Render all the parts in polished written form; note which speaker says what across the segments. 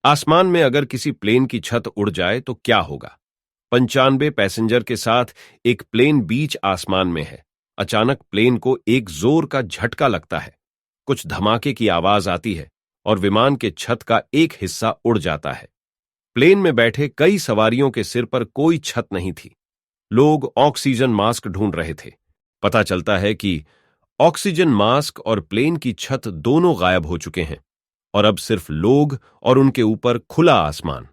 Speaker 1: आसमान में अगर किसी प्लेन की छत उड़ जाए तो क्या होगा? 95 पैसेंजर के साथ एक प्लेन बीच आसमान में है। अचानक प्लेन को एक जोर का झटका लगता है। कुछ धमाके की आवाज आती है और विमान के छत का एक हिस्सा उड़ जाता है। प्लेन में बैठे कई सवारियों के सिर पर कोई छत नहीं थी। लोग ऑक्सीजन मास्क ढूंढ रहे थे। पता चलता है कि ऑक्सीजन मास्क और प्लेन की छत दोनों गायब हो चुके हैं और अब सिर्फ लोग और उनके ऊपर खुला आसमान।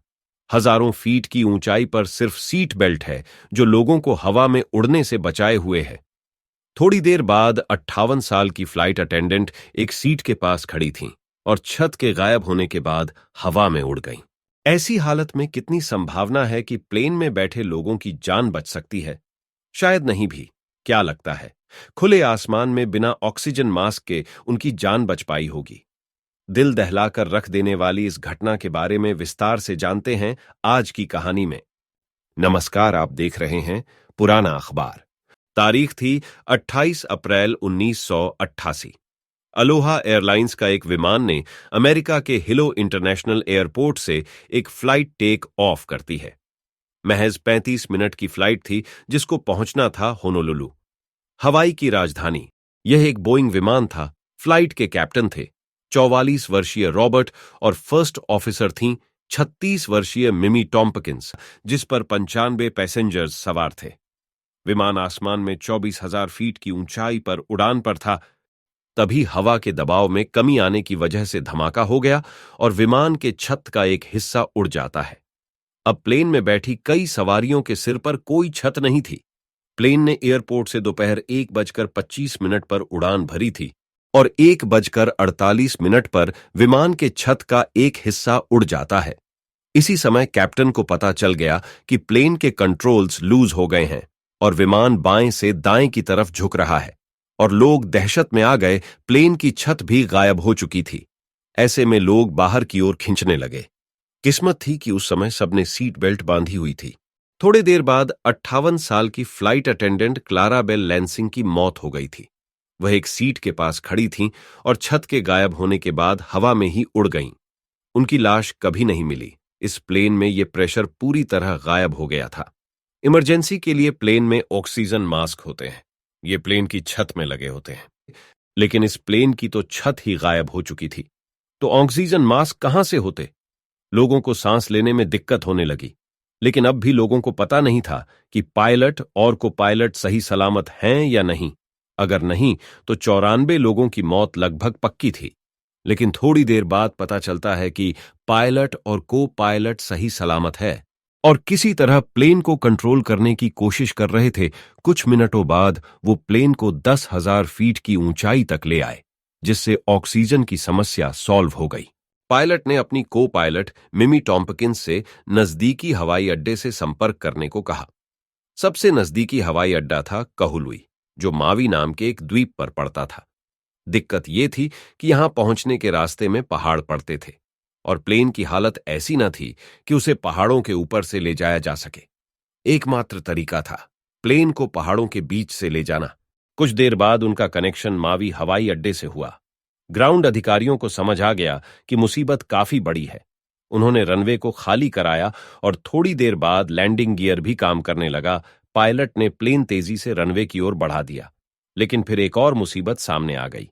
Speaker 1: हजारों फीट की ऊंचाई पर सिर्फ सीट बेल्ट है जो लोगों को हवा में उड़ने से बचाए हुए है। थोड़ी देर बाद 58 साल की फ्लाइट अटेंडेंट एक सीट के पास खड़ी थीं और छत के गायब होने के बाद हवा में उड़ गईं। ऐसी हालत में कितनी संभावना है कि प्लेन में बैठे लोगों की जान बच सकती है? शायद नहीं भी। क्या लगता है, खुले आसमान में बिना ऑक्सीजन मास्क के उनकी जान बच पाई होगी? दिल दहलाकर रख देने वाली इस घटना के बारे में विस्तार से जानते हैं आज की कहानी में। नमस्कार, आप देख रहे हैं पुराना अखबार। तारीख थी 28 अप्रैल 1988। अलोहा एयरलाइंस का एक विमान ने अमेरिका के हिलो इंटरनेशनल एयरपोर्ट से एक फ्लाइट टेक ऑफ करती है। महज 35 मिनट की फ्लाइट थी जिसको पहुंचना था होनोलुलु, हवाई की राजधानी। यह एक बोइंग विमान था। फ्लाइट के कैप्टन थे 44 वर्षीय रॉबर्ट और फर्स्ट ऑफिसर थीं 36 वर्षीय मिमी टॉम्पकिंस, जिस पर 95 पैसेंजर्स सवार थे। विमान आसमान में 24,000 फीट की ऊंचाई पर उड़ान पर था। तभी हवा के दबाव में कमी आने की वजह से धमाका हो गया और विमान के छत का एक हिस्सा उड़ जाता है। अब प्लेन में बैठी कई सवारियों के सिर पर कोई छत नहीं थी। प्लेन ने एयरपोर्ट से दोपहर 1:25 पर उड़ान भरी थी और 1:48 पर विमान के छत का एक हिस्सा उड़ जाता है। इसी समय कैप्टन को पता चल गया कि प्लेन के कंट्रोल्स लूज हो गए हैं और विमान बाएं से दाएं की तरफ झुक रहा है और लोग दहशत में आ गए। प्लेन की छत भी गायब हो चुकी थी। ऐसे में लोग बाहर की ओर खींचने लगे। किस्मत थी कि उस समय सबने सीट बेल्ट बांधी हुई थी। थोड़ी देर बाद 58 साल की flight attendant Clara Bell Lansing की मौत हो गई थी। वह एक सीट के पास खड़ी थीं और छत के गायब होने के बाद हवा में ही उड़ गईं। उनकी लाश कभी नहीं मिली। इस प्लेन में यह प्रेशर पूरी तरह गायब हो गया था। इमरजेंसी के लिए प्लेन में ऑक्सीजन मास्क होते हैं। ये प्लेन की छत में लगे होते हैं, लेकिन इस प्लेन की तो छत ही गायब हो चुकी थी। तो ऑक्सीजन मास्क कहां से होते? लोगों को सांस लेने में दिक्कत होने लगी। लेकिन अब भी लोगों को पता नहीं था कि पायलट और को पायलट सही सलामत हैं या नहीं। अगर नहीं तो 94 लोगों की मौत लगभग पक्की थी। लेकिन थोड़ी देर बाद पता चलता है कि पायलट और को पायलट सही सलामत है और किसी तरह प्लेन को कंट्रोल करने की कोशिश कर रहे थे। कुछ मिनटों बाद वो प्लेन को 10,000 फीट की ऊंचाई तक ले आए, जिससे ऑक्सीजन की समस्या सॉल्व हो गई। पायलट ने अपनी को पायलट मिमी टॉम्पकिंस से नजदीकी हवाई अड्डे से संपर्क करने को कहा। सबसे नजदीकी हवाई अड्डा था कहूलुई, जो मावी नाम के एक द्वीप पर पड़ता था। दिक्कत यह थी कि यहां पहुंचने के रास्ते में पहाड़ पड़ते थे और प्लेन की हालत ऐसी न थी कि उसे पहाड़ों के ऊपर से ले जाया जा सके। एकमात्र तरीका था प्लेन को पहाड़ों के बीच से ले जाना। कुछ देर बाद उनका कनेक्शन मावी हवाई अड्डे से हुआ। ग्राउंड अधिकारियों को समझ आ गया कि मुसीबत काफी बड़ी है। उन्होंने रनवे को खाली कराया और थोड़ी देर बाद लैंडिंग गियर भी काम करने लगा। पायलट ने प्लेन तेजी से रनवे की ओर बढ़ा दिया। लेकिन फिर एक और मुसीबत सामने आ गई।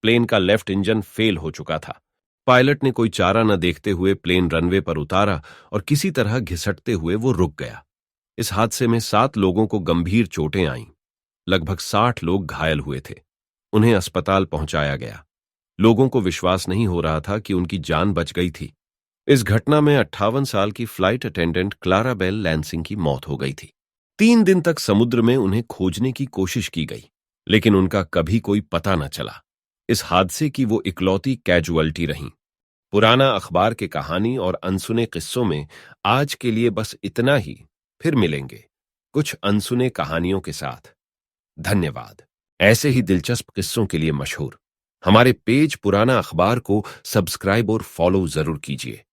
Speaker 1: प्लेन का लेफ्ट इंजन फेल हो चुका था। पायलट ने कोई चारा न देखते हुए प्लेन रनवे पर उतारा और किसी तरह घिसटते हुए वो रुक गया। इस हादसे में 7 लोगों को गंभीर चोटें आईं। लगभग 60 लोग घायल हुए थे। उन्हें अस्पताल पहुंचाया गया। लोगों को विश्वास नहीं हो रहा था कि उनकी जान बच गई थी। इस घटना में 58 साल की flight attendant Clara Bell Lansing की मौत हो गई थी। 3 दिन तक समुद्र में उन्हें खोजने की कोशिश की गई, लेकिन उनका कभी कोई पता न चला। इस हादसे की वो इकलौती कैजुअल्टी रहीं। पुराना अखबार के कहानी और अनसुने किस्सों में आज के लिए बस इतना ही। फिर मिलेंगे कुछ अनसुने कहानियों के साथ। धन्यवाद। ऐसे ही दिलचस्प किस्सों के लिए मशहूर हमारे पेज पुराना अखबार को सब्सक्राइब और फॉलो जरूर कीजिए।